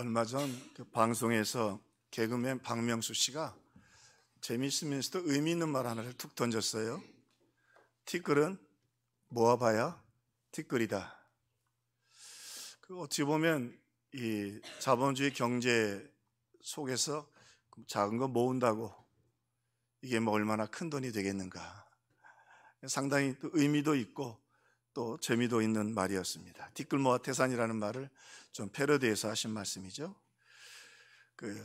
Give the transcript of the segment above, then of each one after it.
얼마 전 그 방송에서 개그맨 박명수 씨가 재미있으면서도 의미 있는 말 하나를 툭 던졌어요. 티끌은 모아봐야 티끌이다. 어찌 보면 이 자본주의 경제 속에서 작은 거 모은다고 이게 뭐 얼마나 큰 돈이 되겠는가. 상당히 또 의미도 있고 또 재미도 있는 말이었습니다. 티끌 모아 태산이라는 말을 좀 패러디해서 하신 말씀이죠.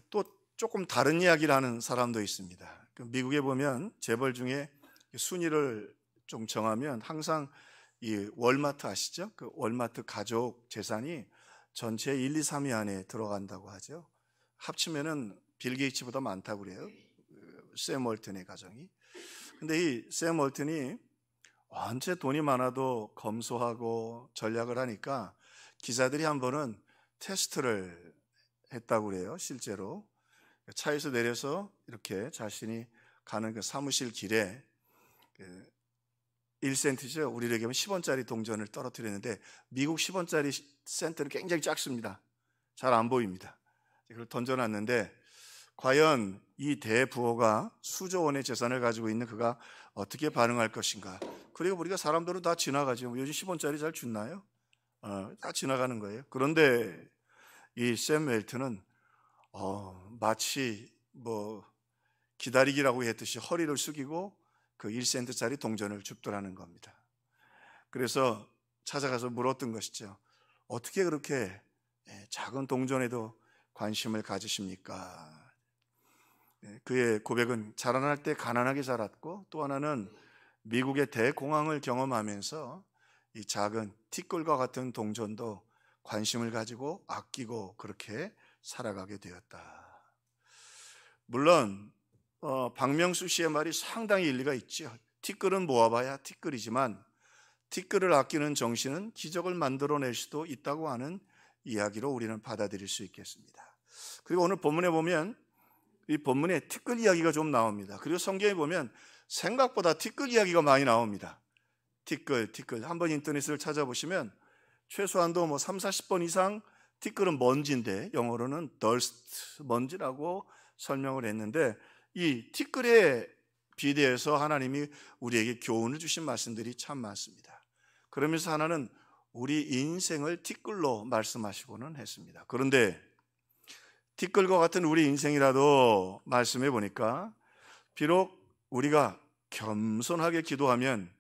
또 조금 다른 이야기를 하는 사람도 있습니다. 미국에 보면 재벌 중에 순위를 좀 정하면 항상 이 월마트 아시죠? 그 월마트 가족 재산이 전체 1, 2, 3위 안에 들어간다고 하죠. 합치면은 빌 게이츠보다 많다고 그래요. 샘 월튼의 가정이. 근데 이 샘 월튼이 언제 돈이 많아도 검소하고 전략을 하니까 기자들이 한 번은 테스트를 했다고 그래요. 실제로 차에서 내려서 이렇게 자신이 가는 그 사무실 길에 1센트죠. 우리로 얘기하면 10원짜리 동전을 떨어뜨렸는데 미국 10원짜리 센트는 굉장히 작습니다. 잘 안 보입니다. 그걸 던져놨는데 과연 이 대부호가 수조 원의 재산을 가지고 있는 그가 어떻게 반응할 것인가. 그리고 우리가 사람들은 다 지나가죠. 요즘 10원짜리 잘 주나요? 다 지나가는 거예요. 그런데 이 샘 웰튼은 마치 뭐 기다리기라고 했듯이 허리를 숙이고 그 1센트짜리 동전을 줍더라는 겁니다. 그래서 찾아가서 물었던 것이죠. 어떻게 그렇게 작은 동전에도 관심을 가지십니까? 그의 고백은 자라날 때 가난하게 자랐고 또 하나는 미국의 대공황을 경험하면서 이 작은 티끌과 같은 동전도 관심을 가지고 아끼고 그렇게 살아가게 되었다. 물론 박명수 씨의 말이 상당히 일리가 있죠. 티끌은 모아봐야 티끌이지만 티끌을 아끼는 정신은 기적을 만들어낼 수도 있다고 하는 이야기로 우리는 받아들일 수 있겠습니다. 그리고 오늘 본문에 보면 이 본문에 티끌 이야기가 좀 나옵니다. 그리고 성경에 보면 생각보다 티끌 이야기가 많이 나옵니다. 티끌. 한번 인터넷을 찾아보시면 최소한도 뭐 3, 40번 이상 티끌은 먼지인데 영어로는 dust, 먼지라고 설명을 했는데 이 티끌에 비대해서 하나님이 우리에게 교훈을 주신 말씀들이 참 많습니다. 그러면서 하나는 우리 인생을 티끌로 말씀하시고는 했습니다. 그런데 티끌과 같은 우리 인생이라도 말씀해 보니까 비록 우리가 겸손하게 기도하면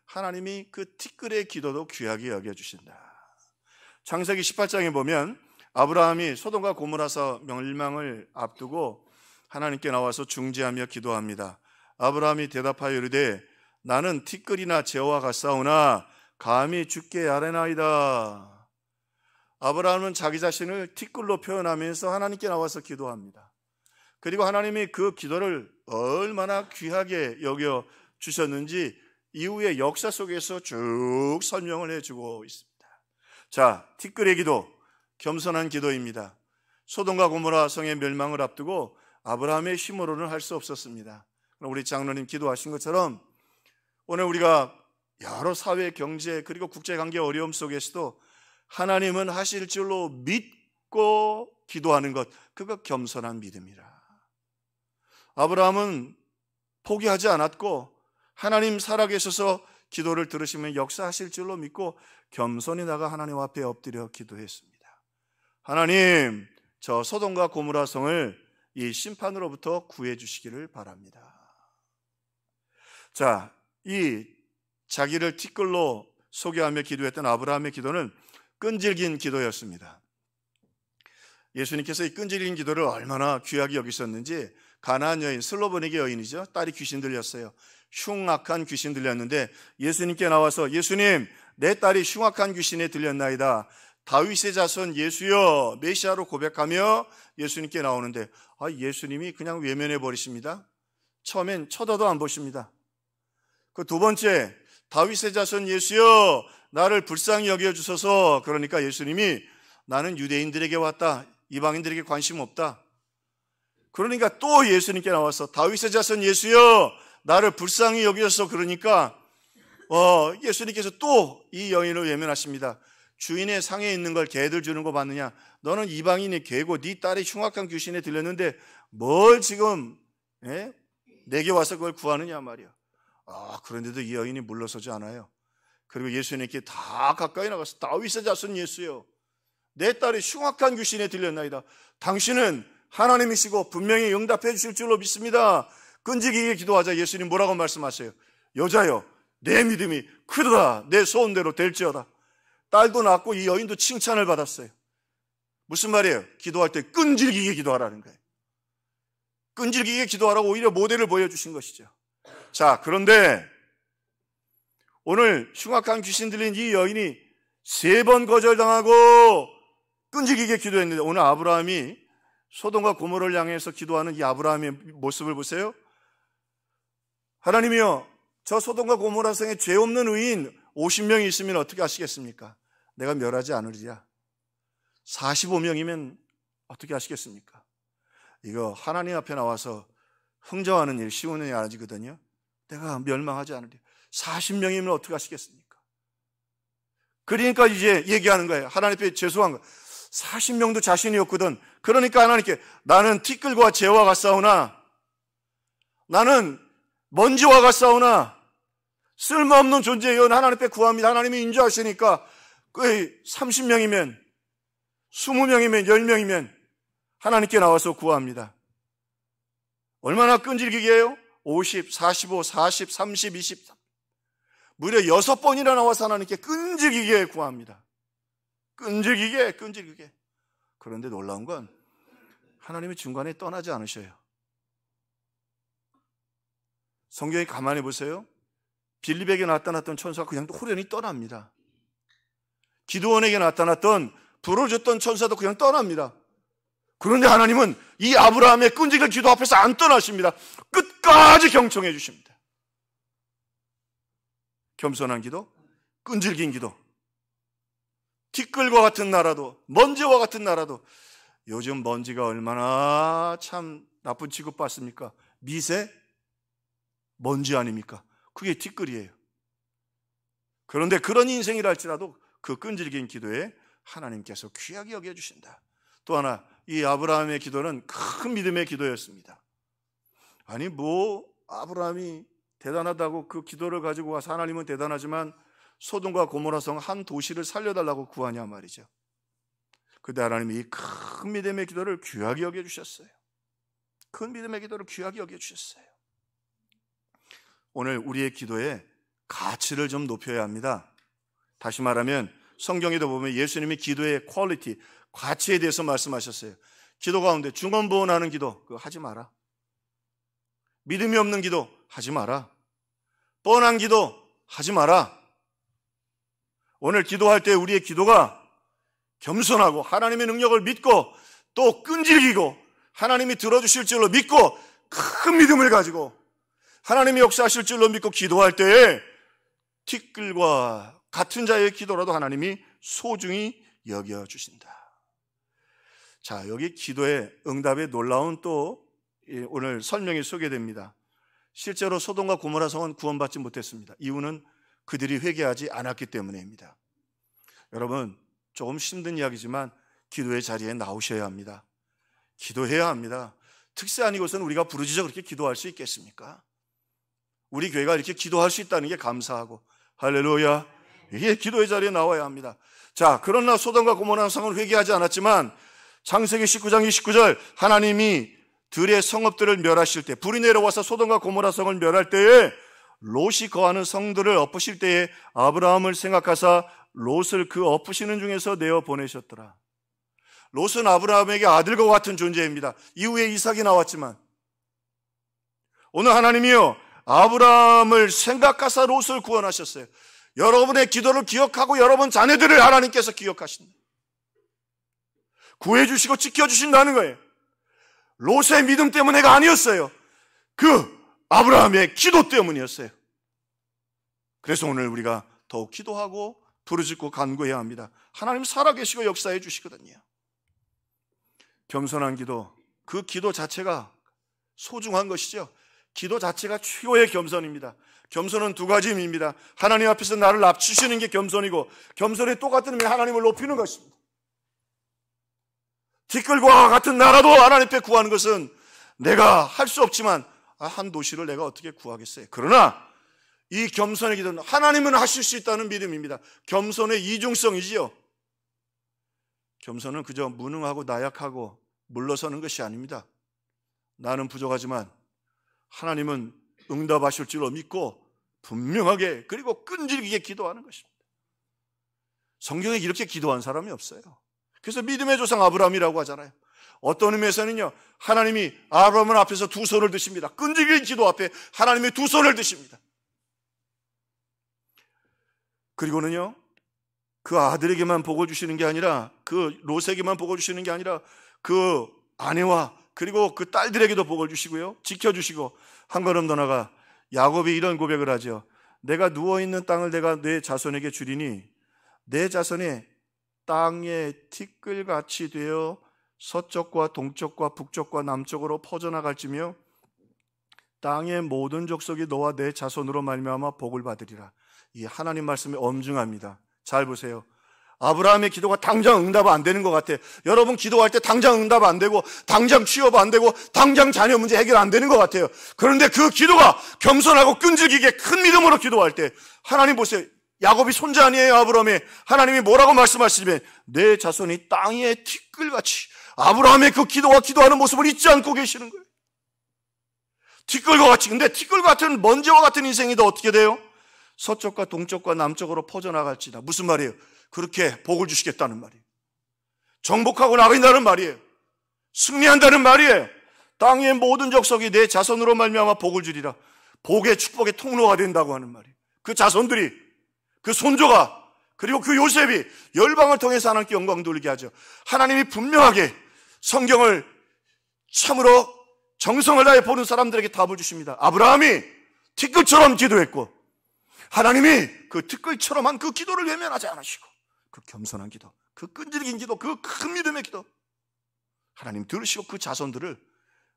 하나님이 그 티끌의 기도도 귀하게 여겨주신다. 창세기 18장에 보면 아브라함이 소돔과 고모라서 멸망을 앞두고 하나님께 나와서 중지하며 기도합니다. 아브라함이 대답하여 이르되 나는 티끌이나 재와 같사오나 감히 주께 아뢰나이다. 아브라함은 자기 자신을 티끌로 표현하면서 하나님께 나와서 기도합니다. 그리고 하나님이 그 기도를 얼마나 귀하게 여겨 주셨는지 이후의 역사 속에서 쭉 설명을 해주고 있습니다. 자, 티끌의 기도, 겸손한 기도입니다. 소돔과 고모라 성의 멸망을 앞두고 아브라함의 힘으로는 할 수 없었습니다. 우리 장로님 기도하신 것처럼 오늘 우리가 여러 사회, 경제 그리고 국제관계 어려움 속에서도 하나님은 하실 줄로 믿고 기도하는 것, 그거 겸손한 믿음이라. 아브라함은 포기하지 않았고 하나님 살아계셔서 기도를 들으시면 역사하실 줄로 믿고 겸손히 나가 하나님 앞에 엎드려 기도했습니다. 하나님, 저 소돔과 고모라 성을 이 심판으로부터 구해 주시기를 바랍니다. 자, 이 자기를 티끌로 소개하며 기도했던 아브라함의 기도는 끈질긴 기도였습니다. 예수님께서 이 끈질긴 기도를 얼마나 귀하게 여기셨는지 가나안 여인, 슬로보니게 여인이죠. 딸이 귀신 들렸어요. 흉악한 귀신 들렸는데 예수님께 나와서 예수님, 내 딸이 흉악한 귀신에 들렸나이다. 다윗의 자손 예수여 메시아로 고백하며 예수님께 나오는데 예수님이 그냥 외면해 버리십니다. 처음엔 쳐다도 안 보십니다. 그 두 번째, 다윗의 자손 예수여 나를 불쌍히 여겨주소서. 그러니까 예수님이 나는 유대인들에게 왔다. 이방인들에게 관심 없다. 그러니까 또 예수님께 나와서 다윗의 자손 예수여 나를 불쌍히 여겨서 그러니까 예수님께서 또 이 여인을 외면하십니다. 주인의 상에 있는 걸 개들 주는 거 봤느냐? 너는 이방인이 개고 네 딸이 흉악한 귀신에 들렸는데 뭘 지금 내게 와서 그걸 구하느냐 말이야. 그런데도 이 여인이 물러서지 않아요. 그리고 예수님께 다 가까이 나가서 다윗의 자손 예수여, 내 딸이 흉악한 귀신에 들렸나이다. 당신은 하나님이시고 분명히 응답해 주실 줄로 믿습니다. 끈질기게 기도하자. 예수님 뭐라고 말씀하세요? 여자여, 내 믿음이 크도다. 내 소원대로 될지어다. 딸도 낳고 이 여인도 칭찬을 받았어요. 무슨 말이에요? 기도할 때 끈질기게 기도하라는 거예요. 끈질기게 기도하라고 오히려 모델을 보여주신 것이죠. 자, 그런데 오늘 흉악한 귀신 들린 이 여인이 3번 거절당하고 끈질기게 기도했는데, 오늘 아브라함이 소돔과 고모라를 향해서 기도하는 이 아브라함의 모습을 보세요. 하나님이여, 저 소돔과 고모라 성에 죄 없는 의인 50명이 있으면 어떻게 하시겠습니까? 내가 멸하지 않으리라. 45명이면 어떻게 하시겠습니까? 이거 하나님 앞에 나와서 흥정하는 일 쉬운 일이 아니거든요. 내가 멸망하지 않으리라. 40명이면 어떻게 하시겠습니까? 그러니까 이제 얘기하는 거예요. 하나님 앞에 죄송한 거예요. 40명도 자신이 없거든. 그러니까 하나님께 나는 티끌과 재와 같사오나, 나는 먼지와 같사오나 쓸모없는 존재예요. 하나님 앞에 구합니다. 하나님이 인정하시니까 30명이면 20명이면 10명이면 하나님께 나와서 구합니다. 얼마나 끈질기게 해요? 50, 45, 40, 30, 20 무려 6번이나 나와서 하나님께 끈질기게 구합니다. 끈질기게. 그런데 놀라운 건 하나님이 중간에 떠나지 않으셔요. 성경에 가만히 보세요. 빌립에게 나타났던 천사가 그냥 호련히 떠납니다. 기드온에게 나타났던 불을 줬던 천사도 그냥 떠납니다. 그런데 하나님은 이 아브라함의 끈질긴 기도 앞에서 안 떠나십니다. 끝까지 경청해 주십니다. 겸손한 기도, 끈질긴 기도. 티끌과 같은 나라도, 먼지와 같은 나라도, 요즘 먼지가 얼마나 참 나쁜 취급받습니까? 미세? 먼지 아닙니까? 그게 티끌이에요. 그런데 그런 인생이라 할지라도 그 끈질긴 기도에 하나님께서 귀하게 여겨주신다. 또 하나, 이 아브라함의 기도는 큰 믿음의 기도였습니다. 아니 아브라함이 대단하다고 그 기도를 가지고 와서 하나님은 대단하지만 소돔과 고모라 성 한 도시를 살려달라고 구하냐 말이죠. 그때 하나님이 이 큰 믿음의 기도를 귀하게 여겨주셨어요. 큰 믿음의 기도를 귀하게 여겨주셨어요. 오늘 우리의 기도에 가치를 좀 높여야 합니다. 다시 말하면 성경에도 보면 예수님이 기도의 퀄리티, 가치에 대해서 말씀하셨어요. 기도 가운데 중언부언하는 기도 그거 하지 마라. 믿음이 없는 기도 하지 마라. 뻔한 기도 하지 마라. 오늘 기도할 때 우리의 기도가 겸손하고 하나님의 능력을 믿고 또 끈질기고 하나님이 들어주실 줄로 믿고 큰 믿음을 가지고 하나님이 역사하실 줄로 믿고 기도할 때에 티끌과 같은 자의 기도라도 하나님이 소중히 여겨주신다. 자, 여기 기도의 응답의 놀라운 또 오늘 설명이 소개됩니다. 실제로 소돔과 고모라 성은 구원받지 못했습니다. 이유는 그들이 회개하지 않았기 때문입니다. 여러분, 조금 힘든 이야기지만 기도의 자리에 나오셔야 합니다. 기도해야 합니다. 특세 아니고서는 우리가 부르짖어 그렇게 기도할 수 있겠습니까? 우리 교회가 이렇게 기도할 수 있다는 게 감사하고, 할렐루야, 이게 기도의 자리에 나와야 합니다. 자, 그러나 소돔과 고모라 성은 회개하지 않았지만 창세기 19장 29절 하나님이 들의 성읍들을 멸하실 때, 불이 내려와서 소돔과 고모라 성을 멸할 때에 롯이 거하는 성들을 엎으실 때에 아브라함을 생각하사 롯을 그 엎으시는 중에서 내어 보내셨더라. 롯은 아브라함에게 아들과 같은 존재입니다. 이후에 이삭이 나왔지만 오늘 하나님이요, 아브라함을 생각하사 롯을 구원하셨어요. 여러분의 기도를 기억하고 여러분 자녀들을 하나님께서 기억하신다. 구해주시고 지켜주신다는 거예요. 롯의 믿음 때문에가 아니었어요. 그 아브라함의 기도 때문이었어요. 그래서 오늘 우리가 더욱 기도하고 부르짖고 간구해야 합니다. 하나님 살아계시고 역사해 주시거든요. 겸손한 기도, 그 기도 자체가 소중한 것이죠. 기도 자체가 최고의 겸손입니다. 겸손은 두 가지 의미입니다. 하나님 앞에서 나를 낮추시는 게 겸손이고, 겸손의 똑같은 의미 하나님을 높이는 것입니다. 티끌과 같은 나라도 하나님 앞에 구하는 것은 내가 할 수 없지만 한 도시를 내가 어떻게 구하겠어요. 그러나 이 겸손의 기도는 하나님은 하실 수 있다는 믿음입니다. 겸손의 이중성이지요. 겸손은 그저 무능하고 나약하고 물러서는 것이 아닙니다. 나는 부족하지만 하나님은 응답하실 줄로 믿고 분명하게 그리고 끈질기게 기도하는 것입니다. 성경에 이렇게 기도한 사람이 없어요. 그래서 믿음의 조상 아브라함이라고 하잖아요. 어떤 의미에서는요, 하나님이 아브라함 앞에서 두 손을 드십니다. 끈질긴 기도 앞에 하나님이 두 손을 드십니다. 그리고는요, 그 아들에게만 복을 주시는 게 아니라, 그 롯에게만 복을 주시는 게 아니라 그 아내와 그리고 그 딸들에게도 복을 주시고요, 지켜주시고, 한 걸음 더 나가 야곱이 이런 고백을 하죠. 내가 누워있는 땅을 내가 내 자손에게 주리니 내 자손이 땅의 티끌같이 되어 서쪽과 동쪽과 북쪽과 남쪽으로 퍼져나갈지며 땅의 모든 족속이 너와 내 자손으로 말미암아 복을 받으리라. 이 하나님 말씀이 엄중합니다. 잘 보세요. 아브라함의 기도가 당장 응답 안 되는 것 같아. 여러분 기도할 때 당장 응답 안 되고, 당장 취업 안 되고, 당장 자녀 문제 해결 안 되는 것 같아요. 그런데 그 기도가 겸손하고 끈질기게 큰 믿음으로 기도할 때 하나님 보세요. 야곱이 손자 아니에요, 아브라함의. 하나님이 뭐라고 말씀하시면 내 자손이 땅의 티끌같이, 아브라함의 그 기도와 기도하는 모습을 잊지 않고 계시는 거예요. 티끌과 같이. 근데 티끌 같은 먼지와 같은 인생이 더 어떻게 돼요? 서쪽과 동쪽과 남쪽으로 퍼져나갈지다. 무슨 말이에요? 그렇게 복을 주시겠다는 말이에요. 정복하고 나간다는 말이에요. 승리한다는 말이에요. 땅의 모든 족속이 내 자손으로 말미암아 복을 주리라. 복의 축복의 통로가 된다고 하는 말이에요. 그 자손들이, 그 손조가, 그리고 그 요셉이 열방을 통해서 하나님께 영광 돌리게 하죠. 하나님이 분명하게 성경을 참으로 정성을 다해 보는 사람들에게 답을 주십니다. 아브라함이 티끌처럼 기도했고, 하나님이 그 티끌처럼한 그 기도를 외면하지 않으시고, 그 겸손한 기도, 그 끈질긴 기도, 그 큰 믿음의 기도, 하나님 들으시고 그 자손들을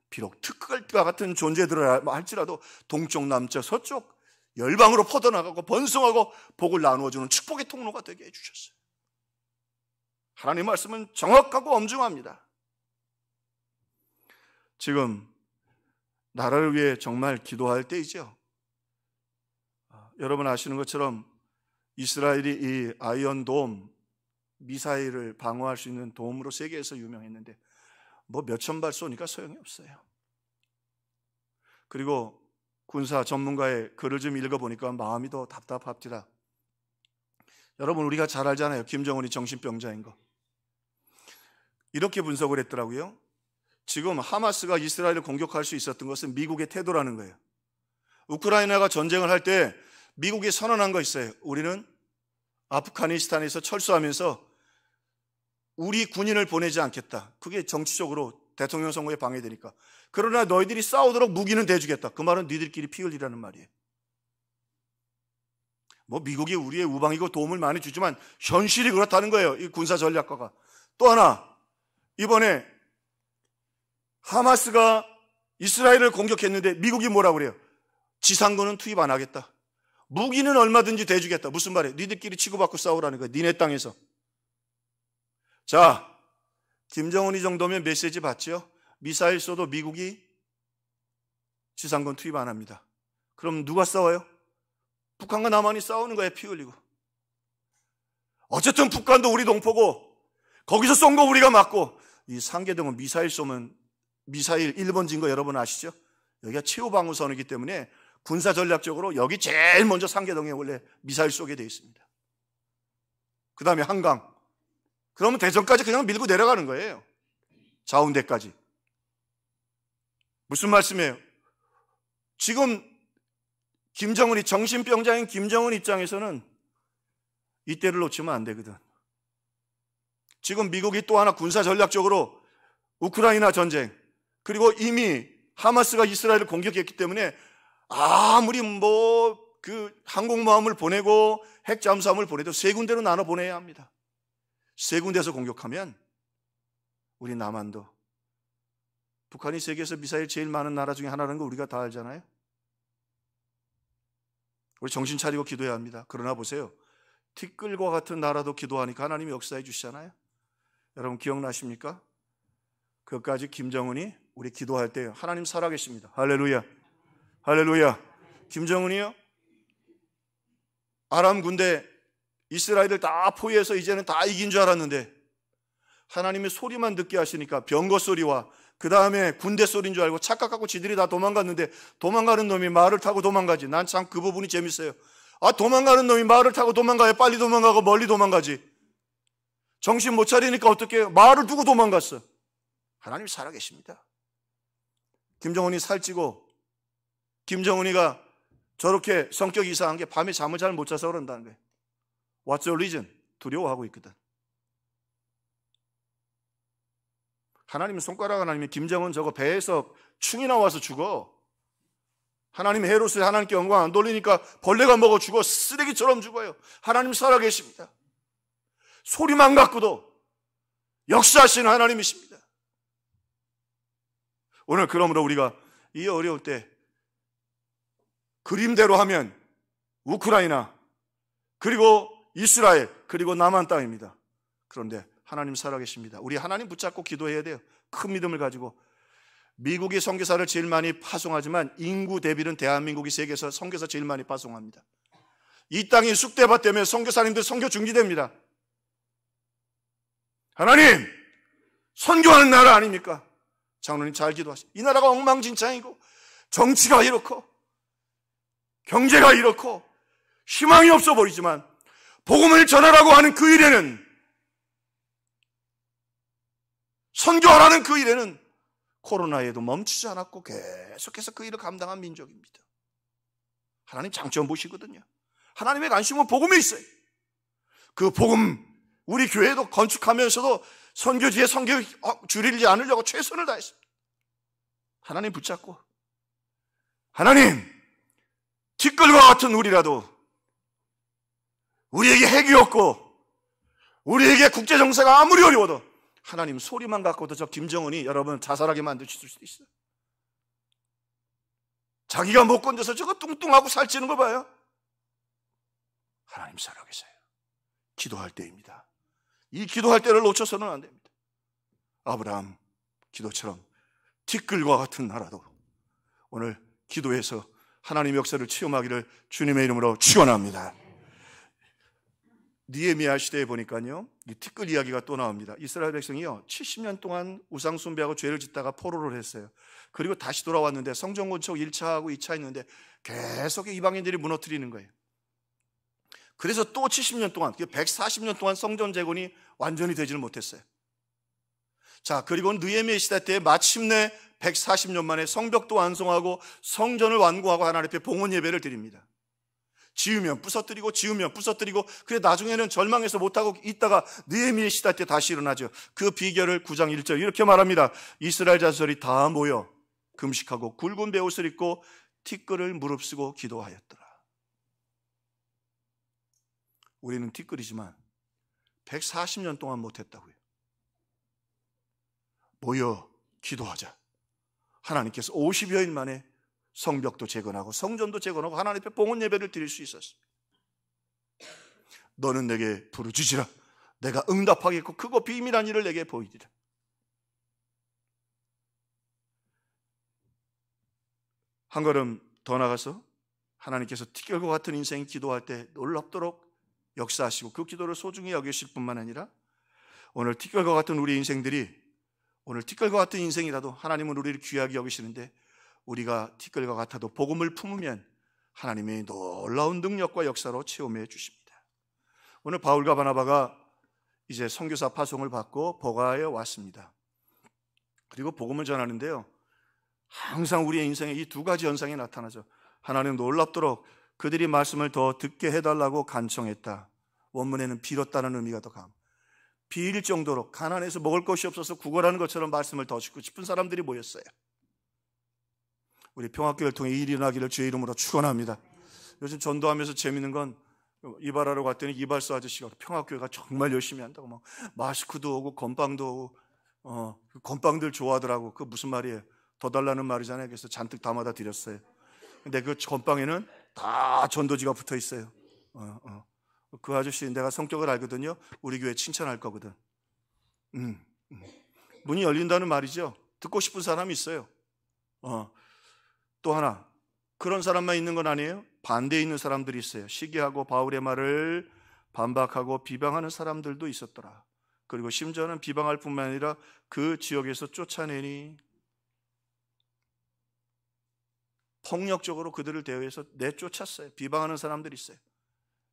비록 티끌과 같은 존재들을 할지라도 동쪽, 남쪽, 서쪽 열방으로 퍼져나가고 번성하고 복을 나누어주는 축복의 통로가 되게 해주셨어요. 하나님 말씀은 정확하고 엄중합니다. 지금 나라를 위해 정말 기도할 때이죠. 여러분 아시는 것처럼 이스라엘이 이 아이언돔 미사일을 방어할 수 있는 돔으로 세계에서 유명했는데 뭐 몇천 발 쏘니까 소용이 없어요. 그리고 군사 전문가의 글을 좀 읽어보니까 마음이 더 답답합니다. 여러분 우리가 잘 알잖아요. 김정은이 정신병자인 거. 이렇게 분석을 했더라고요. 지금 하마스가 이스라엘을 공격할 수 있었던 것은 미국의 태도라는 거예요. 우크라이나가 전쟁을 할 때 미국이 선언한 거 있어요. 우리는 아프가니스탄에서 철수하면서 우리 군인을 보내지 않겠다. 그게 정치적으로 대통령 선거에 방해되니까. 그러나 너희들이 싸우도록 무기는 대주겠다. 그 말은 니들끼리 피 흘리라는 말이에요. 뭐 미국이 우리의 우방이고 도움을 많이 주지만 현실이 그렇다는 거예요. 이 군사 전략가가. 또 하나, 이번에 하마스가 이스라엘을 공격했는데 미국이 뭐라고 그래요? 지상군은 투입 안 하겠다. 무기는 얼마든지 대주겠다. 무슨 말이에요? 니들끼리 치고받고 싸우라는 거예요. 니네 땅에서. 자, 김정은이 정도면 메시지 받죠? 미사일 쏘도 미국이 지상군 투입 안 합니다. 그럼 누가 싸워요? 북한과 남한이 싸우는 거예요. 피 흘리고. 어쨌든 북한도 우리 동포고 거기서 쏜 거 우리가 맞고, 이 상계동은 미사일 쏘면 미사일 1번지인 거 여러분 아시죠? 여기가 최후방어선이기 때문에 군사 전략적으로 여기 제일 먼저 상계동에 원래 미사일 쏘게 되어 있습니다. 그 다음에 한강. 그러면 대전까지 그냥 밀고 내려가는 거예요. 자운대까지. 무슨 말씀이에요? 지금 김정은이, 정신병자인 김정은 입장에서는 이때를 놓치면 안 되거든. 지금 미국이 또 하나 군사 전략적으로 우크라이나 전쟁, 그리고 이미 하마스가 이스라엘을 공격했기 때문에 아무리 그 항공모함을 보내고 핵잠수함을 보내도 세 군데로 나눠 보내야 합니다. 세 군데에서 공격하면 우리 남한도 북한이 세계에서 미사일 제일 많은 나라 중에 하나라는 거 우리가 다 알잖아요. 우리 정신 차리고 기도해야 합니다. 그러나 보세요. 티끌과 같은 나라도 기도하니까 하나님이 역사해 주시잖아요. 여러분 기억나십니까? 그것까지 김정은이 우리 기도할 때 하나님 살아계십니다. 할렐루야. 할렐루야. 김정은이요? 아람 군대 이스라엘을 다 포위해서 이제는 다 이긴 줄 알았는데 하나님의 소리만 듣게 하시니까 병거 소리와 그 다음에 군대 소리인 줄 알고 착각하고 지들이 다 도망갔는데 도망가는 놈이 말을 타고 도망가지. 난 참 그 부분이 재밌어요. 도망가는 놈이 말을 타고 도망가야 빨리 도망가고 멀리 도망가지. 정신 못 차리니까 어떻게 해요? 말을 두고 도망갔어. 하나님이 살아계십니다. 김정은이 살찌고 김정은이가 저렇게 성격이 이상한 게 밤에 잠을 잘 못 자서 그런다는 거예요. What's the reason? 두려워하고 있거든. 하나님 손가락 하나님이 김정은 저거 배에서 충이 나와서 죽어. 하나님 헤롯을 하나님께 영광 안 돌리니까 벌레가 먹어 죽어. 쓰레기처럼 죽어요. 하나님 살아계십니다. 소리만 갖고도 역사하시는 하나님이십니다. 오늘 그러므로 우리가 이 어려울 때 그림대로 하면 우크라이나 그리고 이스라엘 그리고 남한 땅입니다. 그런데 하나님 살아계십니다. 우리 하나님 붙잡고 기도해야 돼요. 큰 믿음을 가지고. 미국이 선교사를 제일 많이 파송하지만 인구 대비는 대한민국이 세계에서 선교사 제일 많이 파송합니다. 이 땅이 쑥대밭 때문에 선교사님들 선교 중지됩니다. 하나님 선교하는 나라 아닙니까? 장로님 잘 기도하시고. 이 나라가 엉망진창이고 정치가 이렇고 경제가 이렇고 희망이 없어 보이지만 복음을 전하라고 하는 그 일에는, 선교하라는 그 일에는 코로나에도 멈추지 않았고 계속해서 그 일을 감당한 민족입니다. 하나님 장점 보시거든요. 하나님의 관심은 복음에 있어요. 그 복음 우리 교회도 건축하면서도 선교지에 선교 줄이지 않으려고 최선을 다했습니다. 하나님 붙잡고, 하나님 티끌과 같은 우리라도 우리에게 핵이 없고 우리에게 국제정세가 아무리 어려워도 하나님 소리만 갖고도 저 김정은이 여러분 자살하게 만드실 수도 있어요. 자기가 못 건져서 저거 뚱뚱하고 살찌는 거 봐요. 하나님 살아계세요. 기도할 때입니다. 이 기도할 때를 놓쳐서는 안 됩니다. 아브라함 기도처럼 티끌과 같은 나라도 오늘 기도해서 하나님의 역사를 체험하기를 주님의 이름으로 축원합니다. 느헤미야 시대에 보니까요, 이 티끌 이야기가 또 나옵니다. 이스라엘 백성이요 70년 동안 우상 숭배하고 죄를 짓다가 포로를 했어요. 그리고 다시 돌아왔는데 성전 건축 1차하고 2차 했는데 계속 이방인들이 무너뜨리는 거예요. 그래서 또 70년 동안, 140년 동안 성전 재건이 완전히 되지는 못했어요. 자, 그리고 느헤미야 시대 때 마침내 140년 만에 성벽도 완성하고 성전을 완공하고 하나님 앞에 봉헌 예배를 드립니다. 지으면 부서뜨리고 지으면 부서뜨리고, 그래 나중에는 절망해서 못하고 있다가 느헤미야 시대 때 다시 일어나죠. 그 비결을 9장 1절 이렇게 말합니다. 이스라엘 자손이 다 모여 금식하고 굵은 베옷을 입고 티끌을 무릅쓰고 기도하였더라. 우리는 티끌이지만 140년 동안 못했다고요. 모여 기도하자. 하나님께서 50여일 만에 성벽도 재건하고 성전도 재건하고 하나님 앞에 봉헌 예배를 드릴 수 있었습니다. 너는 내게 부르짖으라. 내가 응답하겠고 크고 비밀한 일을 내게 보이리라. 한 걸음 더 나가서 하나님께서 티끌과 같은 인생이 기도할 때 놀랍도록 역사하시고 그 기도를 소중히 여기실 뿐만 아니라 오늘 티끌과 같은 우리 인생들이, 오늘 티끌과 같은 인생이라도 하나님은 우리를 귀하게 여기시는데 우리가 티끌과 같아도 복음을 품으면 하나님의 놀라운 능력과 역사로 체험해 주십니다. 오늘 바울과 바나바가 이제 선교사 파송을 받고 버가에 왔습니다. 그리고 복음을 전하는데요, 항상 우리의 인생에 이 두 가지 현상이 나타나죠. 하나님 놀랍도록 그들이 말씀을 더 듣게 해달라고 간청했다. 원문에는 빌었다는 의미가 더 강. 빌 정도로 가난해서 먹을 것이 없어서 구걸하는 것처럼 말씀을 더 듣고 싶은 사람들이 모였어요. 우리 평화교회를 통해 일이 일어나기를 주의 이름으로 축원합니다. 요즘 전도하면서 재밌는 건 이발하러 갔더니 이발소 아저씨가 평화교회가 정말 열심히 한다고 막 마스크도 오고 건빵도 오고 건빵들 좋아하더라고. 그 무슨 말이에요? 더 달라는 말이잖아요. 그래서 잔뜩 담아다 드렸어요. 근데 그 건빵에는 다 전도지가 붙어 있어요. 그 아저씨 내가 성격을 알거든요. 우리 교회 칭찬할 거거든. 문이 열린다는 말이죠. 듣고 싶은 사람이 있어요. 또 하나, 그런 사람만 있는 건 아니에요. 반대에 있는 사람들이 있어요. 시기하고 바울의 말을 반박하고 비방하는 사람들도 있었더라. 그리고 심지어는 비방할 뿐만 아니라 그 지역에서 쫓아내니 폭력적으로 그들을 대우해서 내쫓았어요. 비방하는 사람들이 있어요.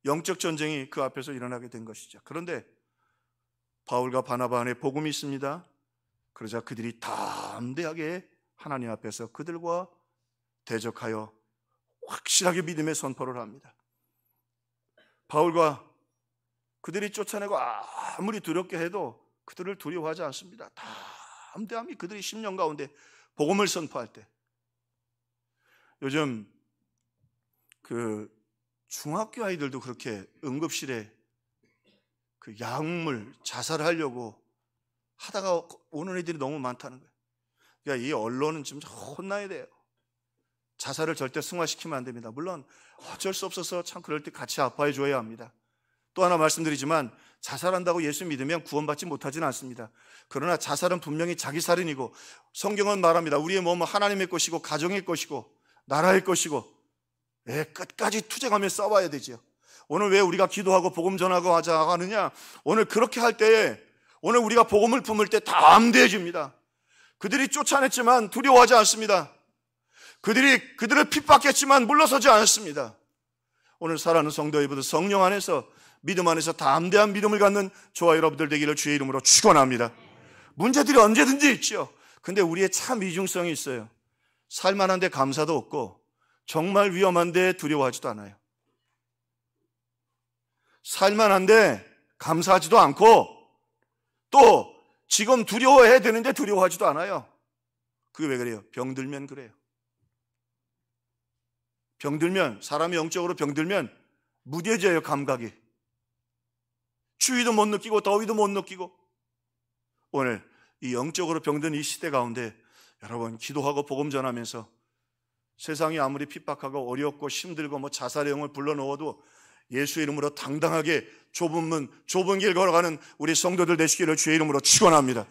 영적 전쟁이 그 앞에서 일어나게 된 것이죠. 그런데 바울과 바나바 안에 복음이 있습니다. 그러자 그들이 담대하게 하나님 앞에서 그들과 대적하여 확실하게 믿음의 선포를 합니다. 바울과 그들이 쫓아내고 아무리 두렵게 해도 그들을 두려워하지 않습니다. 담대함이 그들이 심령 가운데 복음을 선포할 때, 요즘 그 중학교 아이들도 그렇게 응급실에 그 약물 자살하려고 하다가 오는 애들이 너무 많다는 거예요. 그러니까 이 언론은 좀 혼나야 돼요. 자살을 절대 승화시키면 안 됩니다. 물론 어쩔 수 없어서 참 그럴 때 같이 아파해 줘야 합니다. 또 하나 말씀드리지만 자살한다고 예수 믿으면 구원받지 못하지는 않습니다. 그러나 자살은 분명히 자기 살인이고, 성경은 말합니다. 우리의 몸은 하나님의 것이고 가정의 것이고 나라의 것이고 끝까지 투쟁하며 싸워야 되죠. 오늘 왜 우리가 기도하고 복음 전하고 하느냐? 오늘 그렇게 할 때에, 오늘 우리가 복음을 품을 때 담대해집니다. 그들이 쫓아냈지만 두려워하지 않습니다. 그들을 핍박했지만 물러서지 않았습니다. 오늘 사랑하는 성도 여러분들, 성령 안에서, 믿음 안에서 담대한 믿음을 갖는 저와 여러분들 되기를 주의 이름으로 축원합니다. 문제들이 언제든지 있죠. 근데 우리의 참 이중성이 있어요. 살만한데 감사도 없고, 정말 위험한데 두려워하지도 않아요. 살만한데 감사하지도 않고, 또 지금 두려워해야 되는데 두려워하지도 않아요. 그게 왜 그래요? 병들면 그래요. 병들면, 사람이 영적으로 병들면 무뎌져요, 감각이. 추위도 못 느끼고 더위도 못 느끼고. 오늘 이 영적으로 병든 이 시대 가운데 여러분, 기도하고 복음 전하면서 세상이 아무리 핍박하고 어렵고 힘들고 자살의 영을 불러넣어도 예수의 이름으로 당당하게 좁은 문, 좁은 길 걸어가는 우리 성도들 되시기를 주의 이름으로 축원합니다.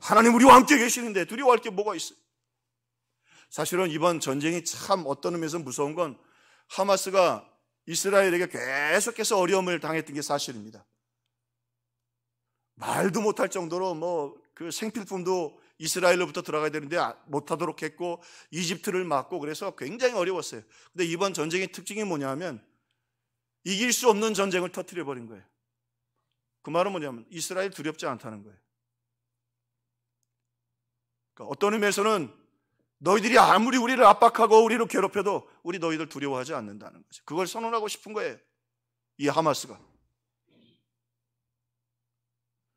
하나님 우리와 함께 계시는데 두려워할 게 뭐가 있어요? 사실은 이번 전쟁이 참 어떤 의미에서 무서운 건, 하마스가 이스라엘에게 계속해서 어려움을 당했던 게 사실입니다. 말도 못할 정도로 그 생필품도 이스라엘로부터 들어가야 되는데 못하도록 했고, 이집트를 막고, 그래서 굉장히 어려웠어요. 근데 이번 전쟁의 특징이 뭐냐면 이길 수 없는 전쟁을 터뜨려 버린 거예요. 그 말은 뭐냐면 이스라엘 두렵지 않다는 거예요. 그러니까 어떤 의미에서는 너희들이 아무리 우리를 압박하고 우리를 괴롭혀도 우리 너희들 두려워하지 않는다는 거죠. 그걸 선언하고 싶은 거예요, 이 하마스가.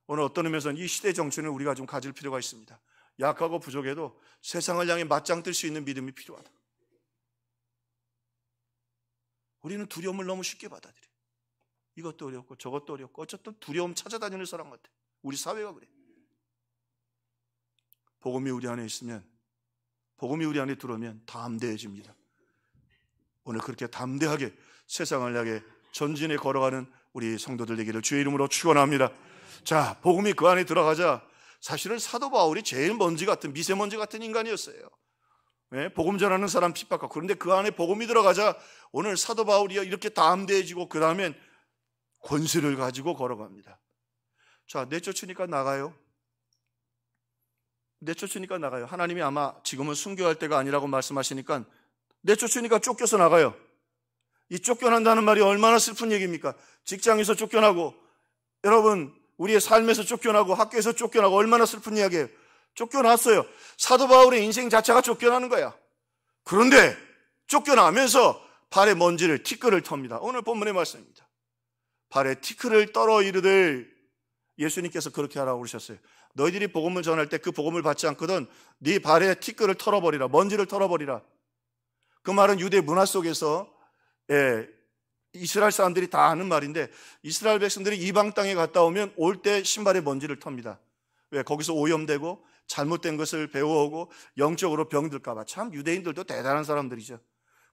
오늘 어떤 의미에서는 이 시대 정치는 우리가 좀 가질 필요가 있습니다. 약하고 부족해도 세상을 향해 맞짱 뜰 수 있는 믿음이 필요하다. 우리는 두려움을 너무 쉽게 받아들여요. 이것도 어렵고 저것도 어렵고, 어쨌든 두려움 찾아다니는 사람 같아. 우리 사회가 그래. 복음이 우리 안에 있으면, 복음이 우리 안에 들어오면 담대해집니다. 오늘 그렇게 담대하게 세상을 향해 전진해 걸어가는 우리 성도들 되기를 주의 이름으로 축원합니다. 자, 복음이 그 안에 들어가자 사실은 사도 바울이 제일 먼지 같은, 미세먼지 같은 인간이었어요. 네? 복음 전하는 사람 핍박하고. 그런데 그 안에 복음이 들어가자 오늘 사도 바울이 이렇게 담대해지고, 그 다음엔 권세를 가지고 걸어갑니다. 자, 내쫓으니까 나가요. 내쫓으니까 나가요. 하나님이 아마 지금은 순교할 때가 아니라고 말씀하시니까 내쫓으니까 쫓겨서 나가요. 이 쫓겨난다는 말이 얼마나 슬픈 얘기입니까? 직장에서 쫓겨나고, 여러분 우리의 삶에서 쫓겨나고, 학교에서 쫓겨나고, 얼마나 슬픈 이야기예요. 쫓겨났어요. 사도 바울의 인생 자체가 쫓겨나는 거야. 그런데 쫓겨나면서 발에 먼지를, 티끌을 텁니다. 오늘 본문의 말씀입니다. 발에 티끌을 떨어 이르되, 예수님께서 그렇게 하라고 그러셨어요. 너희들이 복음을 전할 때 그 복음을 받지 않거든 네 발에 티끌을 털어버리라, 먼지를 털어버리라. 그 말은 유대 문화 속에서 이스라엘 사람들이 다 아는 말인데, 이스라엘 백성들이 이방 땅에 갔다 오면 올 때 신발에 먼지를 텁니다. 왜? 거기서 오염되고 잘못된 것을 배워오고 영적으로 병들까 봐. 참 유대인들도 대단한 사람들이죠.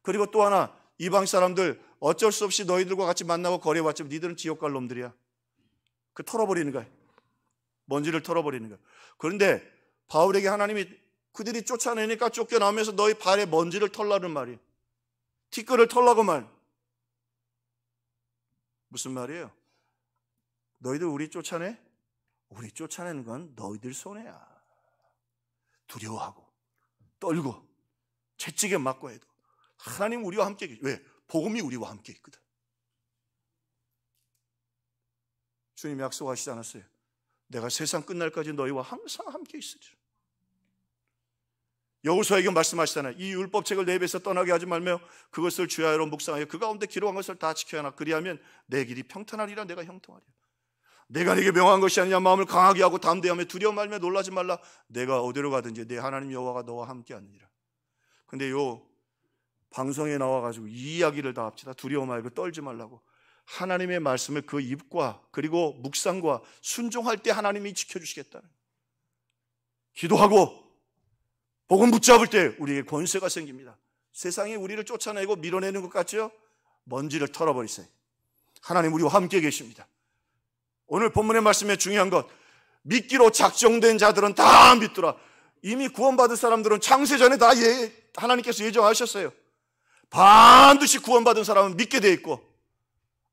그리고 또 하나, 이방 사람들 어쩔 수 없이 너희들과 같이 만나고 거래해봤지만 니들은 지옥 갈 놈들이야. 그 털어버리는 거야. 먼지를 털어버리는 거야. 그런데 바울에게 하나님이 그들이 쫓아내니까 쫓겨나면서 너희 발에 먼지를 털라는 말이에요. 티끌을 털라고 말. 무슨 말이에요? 너희들 우리 쫓아내? 우리 쫓아내는 건 너희들 손해야. 두려워하고 떨고 채찍에 맞고 해도 하나님 우리와 함께 계시. 왜? 복음이 우리와 함께 있거든. 주님이 약속하시지 않았어요? 내가 세상 끝날까지 너희와 항상 함께 있으리라. 여호수아에게 말씀하시잖아요. 이 율법책을 내 입에서 떠나게 하지 말며 그것을 주야로 묵상하여 그 가운데 기록한 것을 다 지켜야 하나. 그리하면 내 길이 평탄하리라. 내가 형통하리라. 내가 네게 명한 것이 아니냐. 마음을 강하게 하고 담대하며 두려워 말며 놀라지 말라. 내가 어디로 가든지 내 하나님 여호와가 너와 함께 하느니라. 근데 요 방송에 나와가지고 이 이야기를 다 합시다. 두려워 말고 떨지 말라고. 하나님의 말씀을 그 입과 그리고 묵상과 순종할 때 하나님이 지켜주시겠다는. 기도하고 복음 붙잡을 때 우리에게 권세가 생깁니다. 세상이 우리를 쫓아내고 밀어내는 것 같죠? 먼지를 털어버리세요. 하나님 우리와 함께 계십니다. 오늘 본문의 말씀에 중요한 것, 믿기로 작정된 자들은 다 믿더라. 이미 구원받은 사람들은 창세전에 다 하나님께서 예정하셨어요. 반드시 구원받은 사람은 믿게 돼 있고,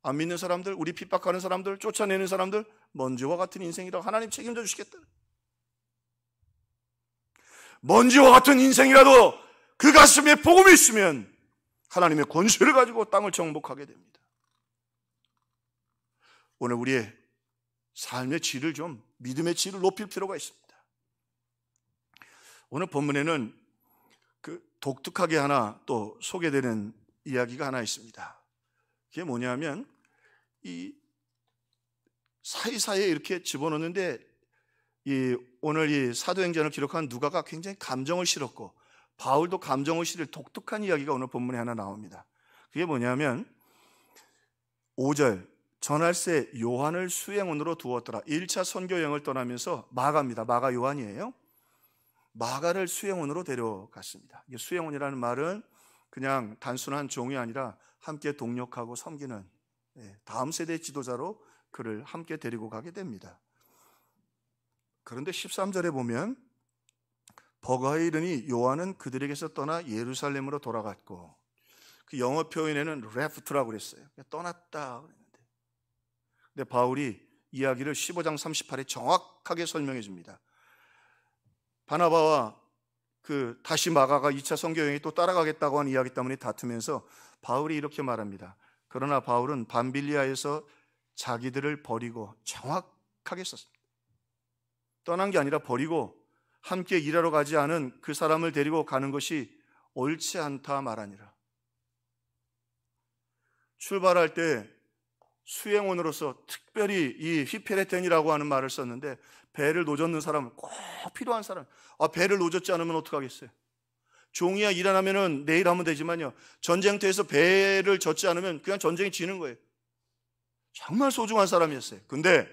안 믿는 사람들, 우리 핍박하는 사람들, 쫓아내는 사람들, 먼지와 같은 인생이라고 하나님 책임져 주시겠다. 먼지와 같은 인생이라도 그 가슴에 복음이 있으면 하나님의 권세를 가지고 땅을 정복하게 됩니다. 오늘 우리의 삶의 질을 좀, 믿음의 질을 높일 필요가 있습니다. 오늘 본문에는 그 독특하게 하나 또 소개되는 이야기가 하나 있습니다. 그게 뭐냐면 이 사이사이에 이렇게 집어넣는데 오늘 이 사도행전을 기록한 누가가 굉장히 감정을 실었고 바울도 감정을 실을 독특한 이야기가 오늘 본문에 하나 나옵니다. 그게 뭐냐면 5절 전할세 요한을 수행원으로 두었더라. 1차 선교 여행을 떠나면서 마가입니다. 마가 요한이에요. 마가를 수행원으로 데려갔습니다. 이게 수행원이라는 말은 그냥 단순한 종이 아니라 함께 동력하고 섬기는 다음 세대 지도자로 그를 함께 데리고 가게 됩니다. 그런데 13절에 보면 버가에 이르니 요한은 그들에게서 떠나 예루살렘으로 돌아갔고, 그 영어 표현에는 레프트라고 그랬어요. 떠났다 그랬는데, 근데 바울이 이야기를 15장 38에 정확하게 설명해 줍니다. 바나바와 다시 마가가 2차 선교여행에 또 따라가겠다고 하는 이야기 때문에 다투면서 바울이 이렇게 말합니다. 그러나 바울은 밤빌리아에서 자기들을 버리고, 정확하게 썼습니다. 떠난 게 아니라 버리고 함께 일하러 가지 않은 그 사람을 데리고 가는 것이 옳지 않다 말하니라. 출발할 때 수행원으로서 특별히 이 휘페레텐이라고 하는 말을 썼는데, 배를 놓젓는 사람은 꼭 필요한 사람. 배를 놓젓지 않으면 어떡하겠어요? 종이야 일 안 하면은 내일 하면 되지만요, 전쟁터에서 배를 젓지 않으면 그냥 전쟁이 지는 거예요. 정말 소중한 사람이었어요. 근데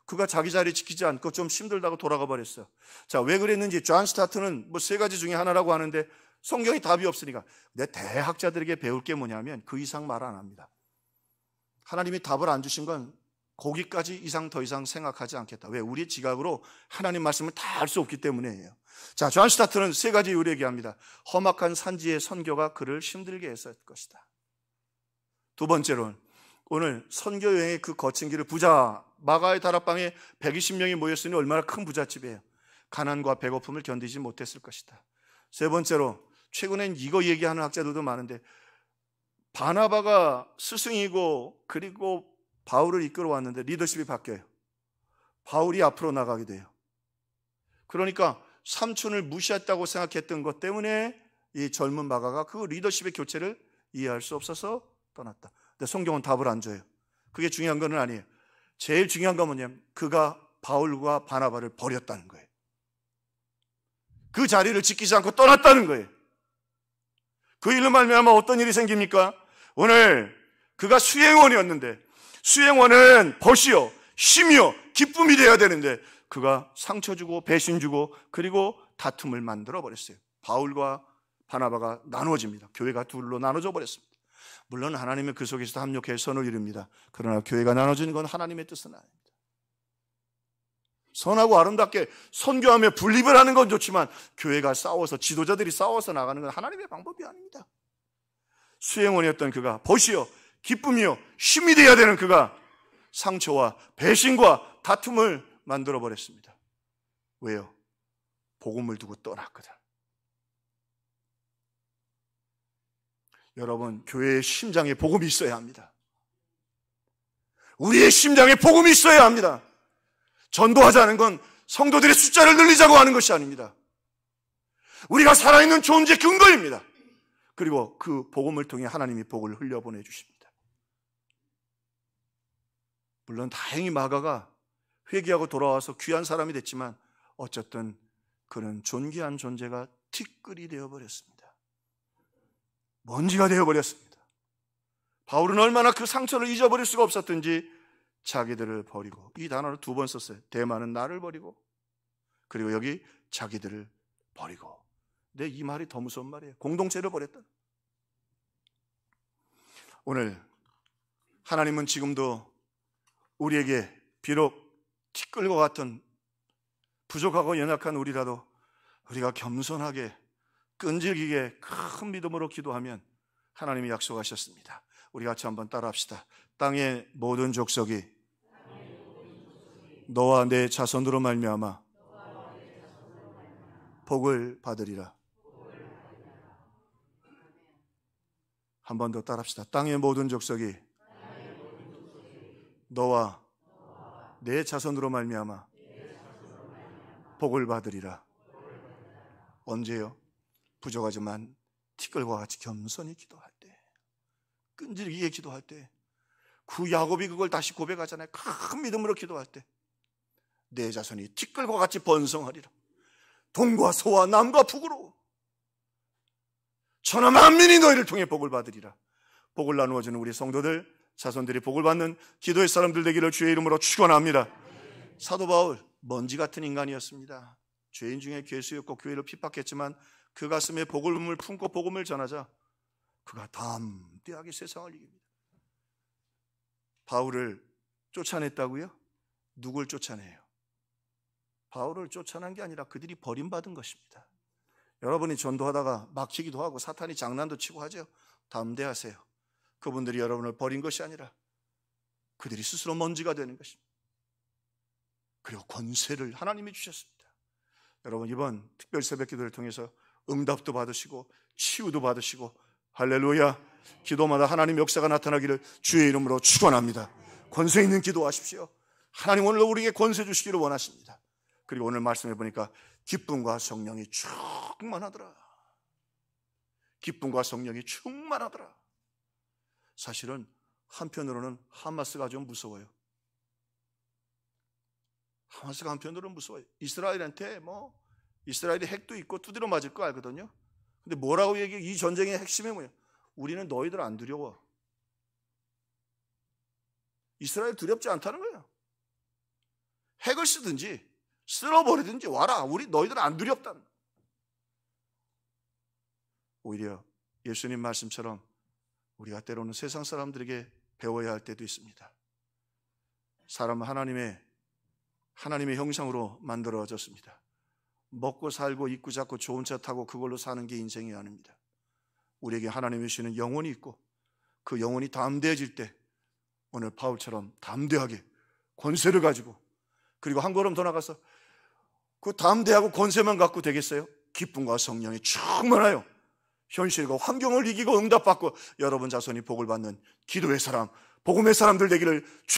그가 자기 자리 지키지 않고 좀 힘들다고 돌아가 버렸어요. 자, 왜 그랬는지 존 스타트는 뭐 3가지 중에 하나라고 하는데 성경이 답이 없으니까, 근데 대학자들에게 배울 게 뭐냐면 그 이상 말 안 합니다. 하나님이 답을 안 주신 건 거기까지 이상 더 이상 생각하지 않겠다. 왜? 우리의 지각으로 하나님 말씀을 다 알 수 없기 때문이에요. 자, 존 스타트는 3가지 이유를 얘기합니다. 험악한 산지의 선교가 그를 힘들게 했을 것이다. 두 번째로는 오늘 선교 여행의 그 거친 길을 마가의 다락방에 120명이 모였으니 얼마나 큰 부잣집이에요. 가난과 배고픔을 견디지 못했을 것이다. 세 번째로, 최근엔 이거 얘기하는 학자들도 많은데, 바나바가 스승이고 그리고 바울을 이끌어 왔는데 리더십이 바뀌어요. 바울이 앞으로 나가게 돼요. 그러니까 삼촌을 무시했다고 생각했던 것 때문에 이 젊은 마가가 그 리더십의 교체를 이해할 수 없어서 떠났다. 근데 성경은 답을 안 줘요. 그게 중요한 건 아니에요. 제일 중요한 건 뭐냐면 그가 바울과 바나바를 버렸다는 거예요. 그 자리를 지키지 않고 떠났다는 거예요. 그 일로 말미암아 어떤 일이 생깁니까? 오늘 그가 수행원이었는데, 수행원은 벗이요 힘이요 기쁨이 되어야 되는데 그가 상처 주고 배신 주고 그리고 다툼을 만들어 버렸어요. 바울과 바나바가 나누어집니다. 교회가 둘로 나눠져 버렸습니다. 물론 하나님은 그 속에서 합력해 선을 이룹니다. 그러나 교회가 나눠지는 건 하나님의 뜻은 아닙니다. 선하고 아름답게 선교하며 분립을 하는 건 좋지만 교회가 싸워서 지도자들이 싸워서 나가는 건 하나님의 방법이 아닙니다. 수행원이었던 그가 벗이요 기쁨이요 힘이 되어야 되는 그가 상처와 배신과 다툼을 만들어 버렸습니다. 왜요? 복음을 두고 떠났거든. 여러분, 교회의 심장에 복음이 있어야 합니다. 우리의 심장에 복음이 있어야 합니다. 전도하자는 건 성도들의 숫자를 늘리자고 하는 것이 아닙니다. 우리가 살아있는 존재 근거입니다. 그리고 그 복음을 통해 하나님이 복을 흘려보내 주십니다. 물론 다행히 마가가 회개하고 돌아와서 귀한 사람이 됐지만 어쨌든 그는 존귀한 존재가 티끌이 되어버렸습니다. 먼지가 되어버렸습니다. 바울은 얼마나 그 상처를 잊어버릴 수가 없었든지 자기들을 버리고, 이 단어를 2번 썼어요. 대만은 나를 버리고, 그리고 여기 자기들을 버리고. 근데 이 말이 더 무서운 말이에요. 공동체를 버렸다. 오늘 하나님은 지금도 우리에게 비록 티끌과 같은 부족하고 연약한 우리라도 우리가 겸손하게 끈질기게 큰 믿음으로 기도하면 하나님이 약속하셨습니다. 우리 같이 한번 따라합시다. 땅의 모든 족속이 너와 내 자손으로 말미암아 복을 받으리라. 한 번 더 따라합시다. 땅의 모든 족속이 너와 내 자손으로 말미암아 복을 받으리라. 언제요? 부족하지만 티끌과 같이 겸손히 기도할 때, 끈질기게 기도할 때, 그 야곱이 그걸 다시 고백하잖아요. 큰 믿음으로 기도할 때 내 자손이 티끌과 같이 번성하리라. 동과 서와 남과 북으로 천하 만민이 너희를 통해 복을 받으리라. 복을 나누어주는 우리 성도들, 자손들이 복을 받는 기도의 사람들 되기를 주의 이름으로 축원합니다. 사도 바울 먼지 같은 인간이었습니다. 죄인 중에 괴수였고 교회를 핍박했지만 그 가슴에 복음을 품고 복음을 전하자 그가 담대하게 세상을 이깁니다. 바울을 쫓아냈다고요? 누굴 쫓아내요? 바울을 쫓아낸 게 아니라 그들이 버림받은 것입니다. 여러분이 전도하다가 막히기도 하고 사탄이 장난도 치고 하죠. 담대하세요. 그분들이 여러분을 버린 것이 아니라 그들이 스스로 먼지가 되는 것입니다. 그리고 권세를 하나님이 주셨습니다. 여러분, 이번 특별 새벽 기도를 통해서 응답도 받으시고 치유도 받으시고, 할렐루야, 기도마다 하나님 역사가 나타나기를 주의 이름으로 축원합니다. 권세 있는 기도하십시오. 하나님 오늘 우리에게 권세 주시기를 원하십니다. 그리고 오늘 말씀해 보니까 기쁨과 성령이 충만하더라. 기쁨과 성령이 충만하더라. 사실은 한편으로는 하마스가 좀 무서워요. 하마스가 한편으로는 무서워요. 이스라엘한테 이스라엘이 핵도 있고 두드려 맞을 거 알거든요. 근데 뭐라고 얘기해? 이 전쟁의 핵심이 뭐예요? 우리는 너희들 안 두려워. 이스라엘 두렵지 않다는 거예요. 핵을 쓰든지 쓸어버리든지 와라. 우리 너희들 안 두렵다. 오히려 예수님 말씀처럼 우리가 때로는 세상 사람들에게 배워야 할 때도 있습니다. 사람은 하나님의 형상으로 만들어졌습니다. 먹고 살고 입고 잡고 좋은 차 타고 그걸로 사는 게 인생이 아닙니다. 우리에게 하나님이 주시는 영혼이 있고 그 영혼이 담대해질 때 오늘 바울처럼 담대하게 권세를 가지고, 그리고 한 걸음 더 나가서 그 담대하고 권세만 갖고 되겠어요? 기쁨과 성령이 충만하여 현실과 환경을 이기고 응답받고 여러분 자손이 복을 받는 기도의 사람, 복음의 사람들 되기를